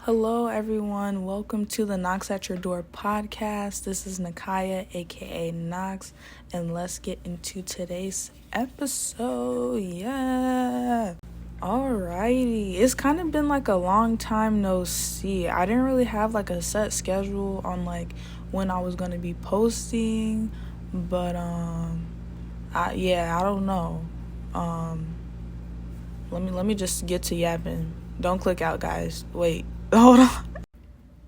Hello, everyone. Welcome to the Noxx Your Door podcast. This is Nakaya, aka Noxx, and let's get into today's episode. Yeah. Alrighty. It's kind of been like a long time no see. I didn't really have like a set schedule on like when I was gonna be posting, but I don't know. Let me just get to yapping. Don't click out, guys. Wait. Hold on.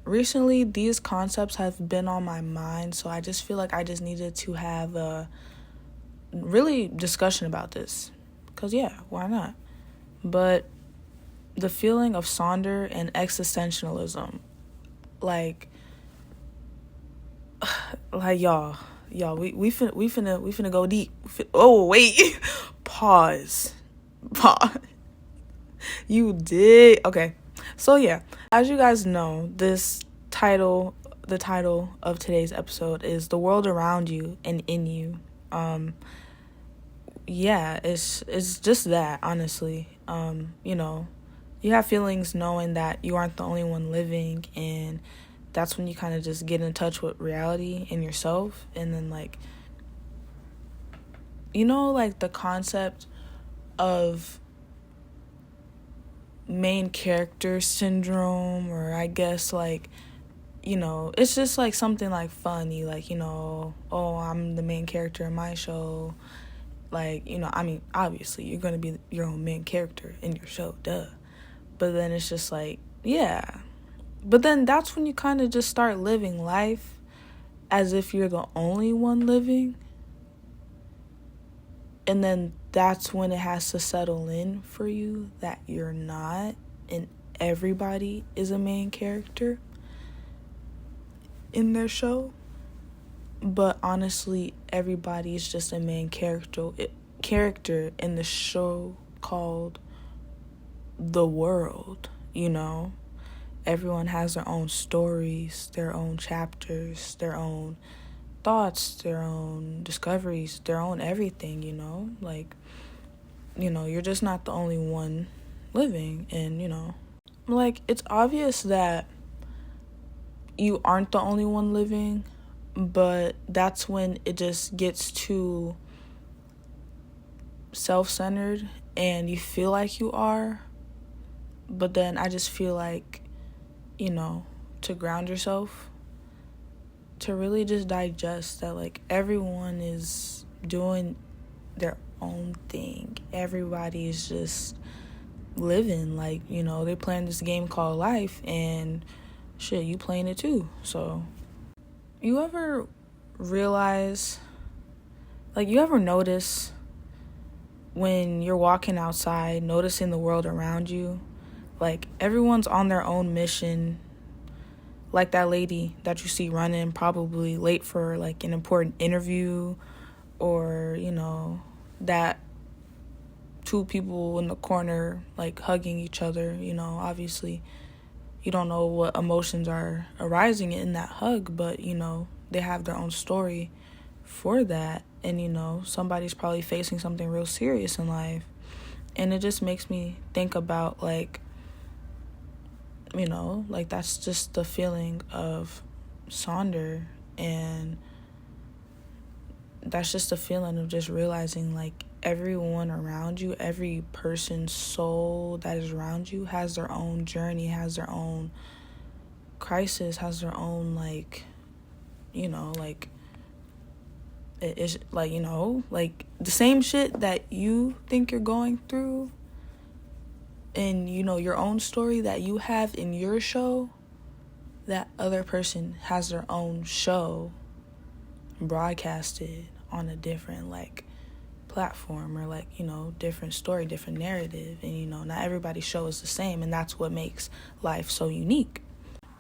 Recently, these concepts have been on my mind, so I just feel like I just needed to have a really discussion about this. Because, yeah, why not? But the feeling of Sonder and existentialism, like y'all, we finna go deep. Oh, wait. Pause. You did? Okay. So yeah, as you guys know, the title of today's episode is The World Around You and In You. It's just that, honestly. You have feelings knowing that you aren't the only one living, and that's when you kind of just get in touch with reality and yourself. And then like the concept of main character syndrome, or I guess it's just like something like funny, oh, I'm the main character in my show, obviously you're gonna be your own main character in your show, duh. But then it's just like, yeah, but then that's when you kind of just start living life as if you're the only one living, and then that's when it has to settle in for you that you're not, and everybody is a main character in their show. But honestly, everybody is just a main character in the show called The World, Everyone has their own stories, their own chapters, their own thoughts, their own discoveries, their own everything, you're just not the only one living. And it's obvious that you aren't the only one living, but that's when it just gets too self-centered and you feel like you are. But then I just feel like, to ground yourself, to really just digest that, like, everyone is doing their own thing. Everybody is just living, they're playing this game called life, and shit, you playing it too. So you ever realize, you ever notice when you're walking outside, noticing the world around you, everyone's on their own mission. Like that lady that you see running, probably late for an important interview, or that two people in the corner hugging each other. Obviously you don't know what emotions are arising in that hug, but they have their own story for that. And somebody's probably facing something real serious in life, and it just makes me think about that's just the feeling of Sonder, and that's just the feeling of just realizing everyone around you, every person's soul that is around you has their own journey, has their own crisis, has their own it's the same shit that you think you're going through, and your own story that you have in your show, that other person has their own show broadcasted on a different platform, or different story, different narrative. And not everybody's show is the same, and that's what makes life so unique.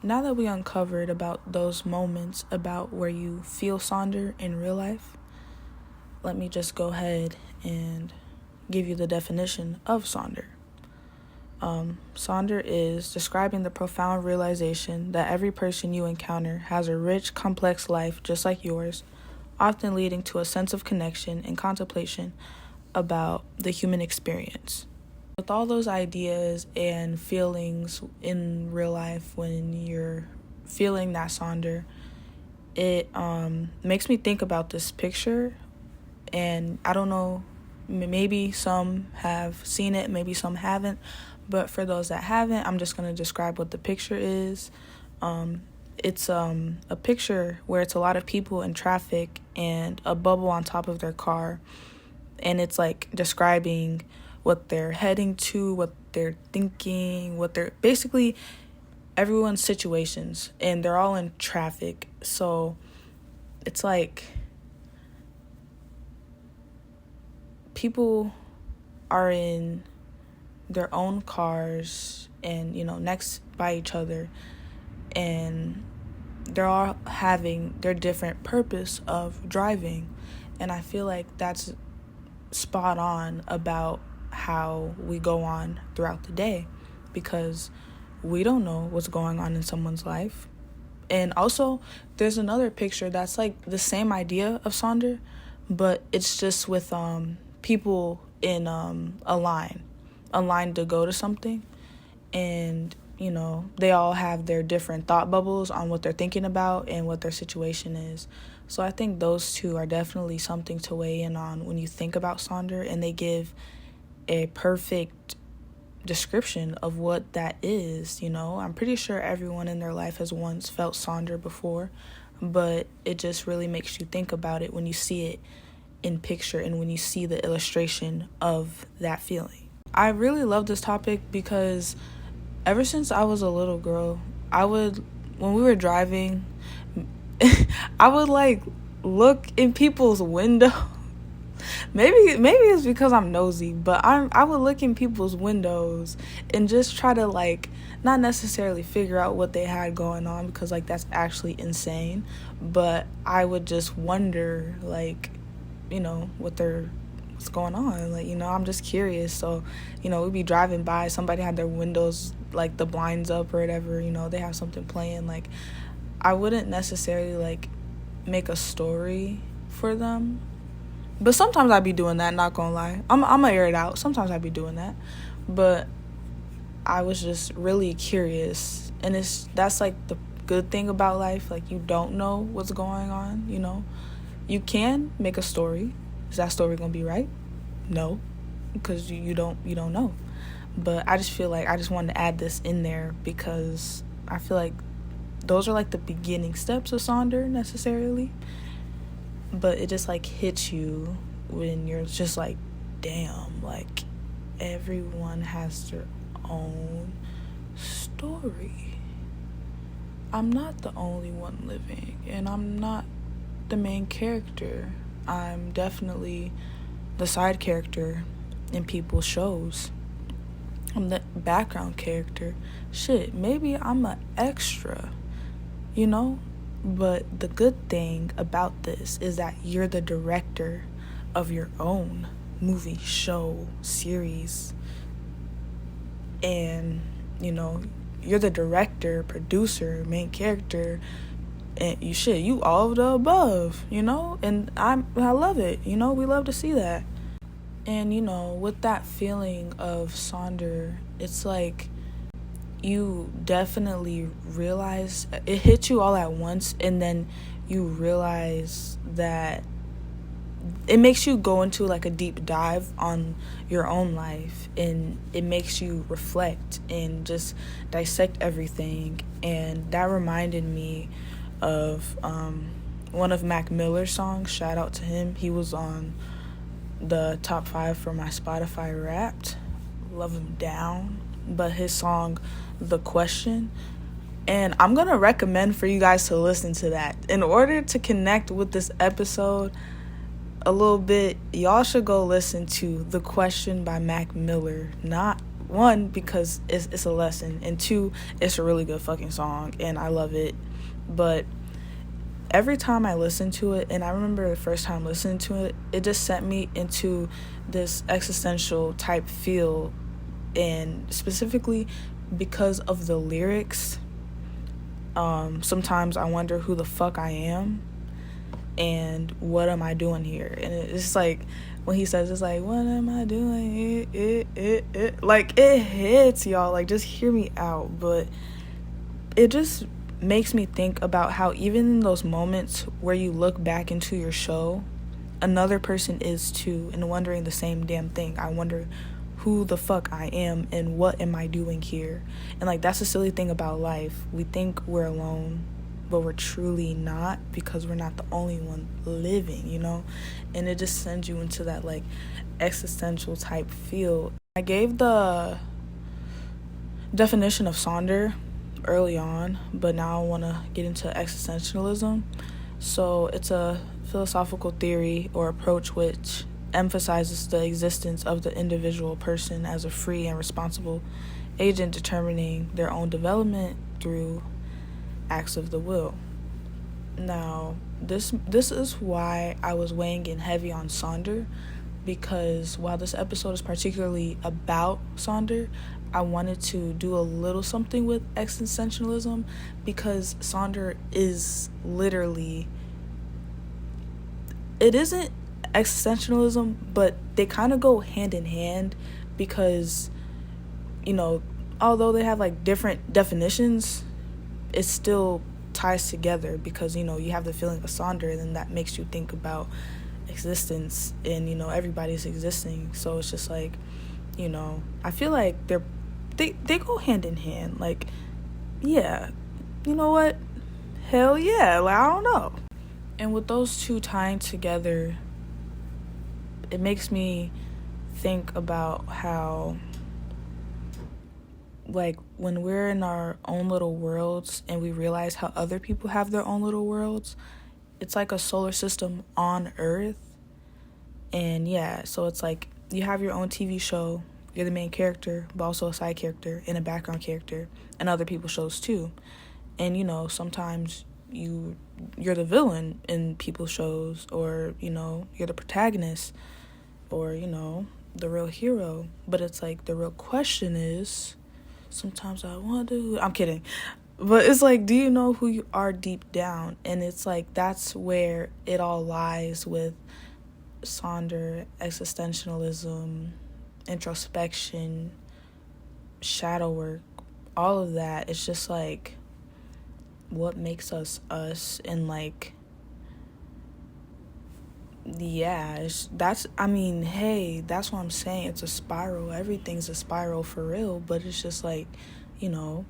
Now that we uncovered about those moments about where you feel Sonder in real life, let me just go ahead and give you the definition of Sonder. Sonder is describing the profound realization that every person you encounter has a rich, complex life just like yours, often leading to a sense of connection and contemplation about the human experience. With with all those ideas and feelings in real life when you're feeling that Sonder, it makes me think about this picture. And I don't know, maybe some have seen it, maybe some haven't. But for those that haven't, I'm just going to describe what the picture is. It's a picture where it's a lot of people in traffic and a bubble on top of their car. And it's like describing what they're heading to, what they're thinking, what they're basically everyone's situations. And they're all in traffic. So it's like people are in their own cars and, next by each other. And they're all having their different purpose of driving. And I feel like that's spot on about how we go on throughout the day, because we don't know what's going on in someone's life. And also, there's another picture that's like the same idea of Sonder, but it's just with people in a line to go to something. And they all have their different thought bubbles on what they're thinking about and what their situation is. So I think those two are definitely something to weigh in on when you think about Sonder, and they give a perfect description of what that is. I'm pretty sure everyone in their life has once felt Sonder before, but it just really makes you think about it when you see it in picture and when you see the illustration of that feeling. I really love this topic because ever since I was a little girl, when we were driving, I would like look in people's window. Maybe it's because I'm nosy, but I would look in people's windows and just try to like not necessarily figure out what they had going on, because like that's actually insane, but I would just wonder like, what's going on. Like, I'm just curious. So, we'd be driving by, somebody had their windows, like the blinds up or whatever, they have something playing. Like, I wouldn't necessarily like make a story for them, but sometimes I'd be doing that, not gonna lie. I'm gonna air it out. Sometimes I'd be doing that, but I was just really curious. And that's like the good thing about life. Like, you don't know what's going on. You can make a story. Is that story gonna be right? No, because you don't know. But I just feel like I just wanted to add this in there because I feel like those are like the beginning steps of Sonder necessarily. But it just like hits you when you're just like, damn, like everyone has their own story. I'm not the only one living, and I'm not the main character. I'm definitely the side character in people's shows. I'm the background character. Shit, maybe I'm an extra, But the good thing about this is that you're the director of your own movie, show, series. And, you're the director, producer, main character, and you all of the above, and I love it. We love to see that. And with that feeling of Sonder, it's like you definitely realize it hits you all at once, and then you realize that it makes you go into like a deep dive on your own life, and it makes you reflect and just dissect everything. And that reminded me of one of Mac Miller's songs. Shout out to him. He was on the top 5 for my Spotify Wrapped. Love him down. But his song, The Question, and I'm gonna recommend for you guys to listen to that. In order to connect with this episode a little bit, y'all should go listen to The Question by Mac Miller. Not one, because it's a lesson, and 2, it's a really good fucking song and I love it. But every time I listen to it, and I remember the first time listening to it, it just sent me into this existential type feel, and specifically because of the lyrics. Sometimes I wonder who the fuck I am, and what am I doing here? And it's like when he says, it's like, what am I doing? Like, it hits, y'all. Like, just hear me out. But it just makes me think about how even in those moments where you look back into your show, another person is too, and wondering the same damn thing. I wonder who the fuck I am and what am I doing here. And like, that's the silly thing about life. We think we're alone, but we're truly not, because we're not the only one living, you know? And it just sends you into that like existential type feel. I gave the definition of Sonder early on, but now I want to get into existentialism. So it's a philosophical theory or approach which emphasizes the existence of the individual person as a free and responsible agent determining their own development through acts of the will. Now, this is why I was weighing in heavy on Sonder, because while this episode is particularly about Sonder, I wanted to do a little something with existentialism, because Sonder is literally, it isn't existentialism, but they kind of go hand in hand, because, you know, although they have like different definitions, it still ties together, because, you know, you have the feeling of Sonder, and then that makes you think about existence, and, you know, everybody's existing. So it's just like, you know, I feel like they go hand in hand. Like, yeah, you know what? Hell yeah, like, I don't know. And with those two tying together, it makes me think about how, like, when we're in our own little worlds and we realize how other people have their own little worlds, it's like a solar system on Earth. And yeah, so it's like you have your own TV show, you're the main character, but also a side character and a background character, and other people's shows too. And, you know, sometimes you're the villain in people's shows, or, you know, you're the protagonist, or, you know, the real hero. But it's like, the real question is, sometimes I wonder I'm kidding, but it's like, do you know who you are deep down? And it's like, that's where it all lies with Sonder, existentialism, introspection, shadow work, all of that. It's just like, what makes us us? And like, yeah, that's what I'm saying. It's a spiral. Everything's a spiral for real. But it's just like, you know,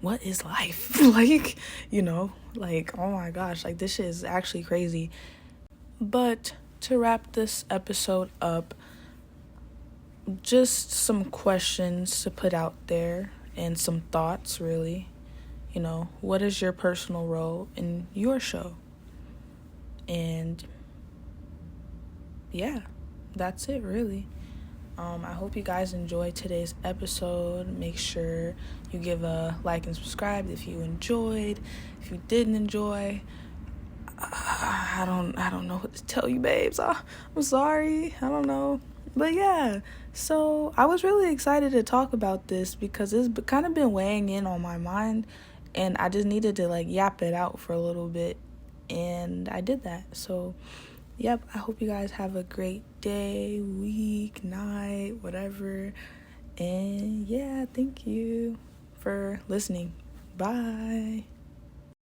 what is life? Like, you know, like, oh my gosh, like, this shit is actually crazy. But to wrap this episode up, just some questions to put out there, and some thoughts, really. You know, what is your personal role in your show? And yeah, that's it, really. I hope you guys enjoyed today's episode. Make sure you give a like and subscribe if you enjoyed. If you didn't enjoy, I don't know what to tell you, babes. I'm sorry. I don't know. But yeah, so I was really excited to talk about this, because it's kind of been weighing in on my mind, and I just needed to like yap it out for a little bit, and I did that. So yep, I hope you guys have a great day, week, night, whatever. And yeah, thank you for listening. Bye.